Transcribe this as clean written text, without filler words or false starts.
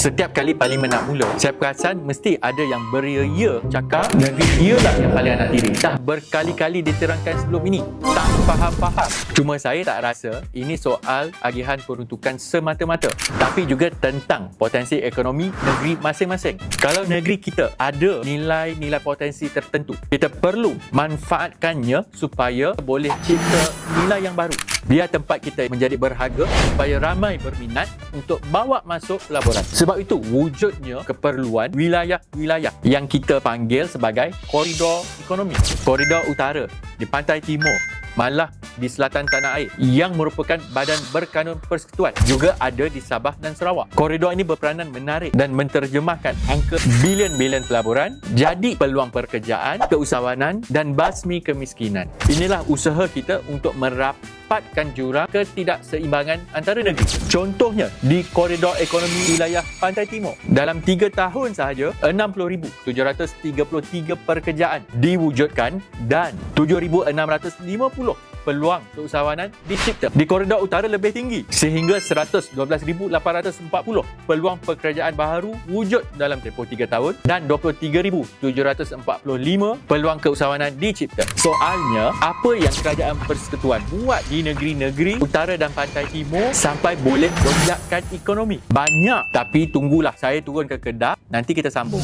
Setiap kali parlimen nak mula, saya perasan mesti ada yang beria-ia cakap negeri ialah yang paling anak tiri. Dah berkali-kali diterangkan sebelum ini, tak faham-faham. Cuma saya tak rasa ini soal agihan peruntukan semata-mata, tapi juga tentang potensi ekonomi negeri masing-masing. Kalau negeri kita ada nilai-nilai potensi tertentu, kita perlu manfaatkannya supaya boleh cipta nilai yang baru. Biar tempat kita menjadi berharga supaya ramai berminat untuk bawa masuk pelaburan. Sebab itu wujudnya keperluan wilayah-wilayah yang kita panggil sebagai koridor ekonomi. Koridor utara di pantai timur, malah di selatan tanah air yang merupakan badan berkanun persekutuan juga ada di Sabah dan Sarawak. Koridor ini berperanan menarik dan menterjemahkan angka bilion-bilion pelaburan jadi peluang pekerjaan, keusahawanan dan basmi kemiskinan. Inilah usaha kita untuk merapatkan jurang ketidakseimbangan antara negeri. Contohnya di koridor ekonomi wilayah Pantai Timur, dalam 3 tahun sahaja 60,733 pekerjaan diwujudkan dan 7,650 peluang keusahawanan dicipta. Di koridor utara lebih tinggi sehingga 112,840 peluang pekerjaan baru wujud dalam tempoh 3 tahun dan 23,745 peluang keusahawanan dicipta. Soalnya, apa yang kerajaan persekutuan buat di negeri-negeri utara dan pantai timur sampai boleh lonjakkan ekonomi? Banyak, tapi tunggulah saya turun ke Kedah, nanti kita sambung.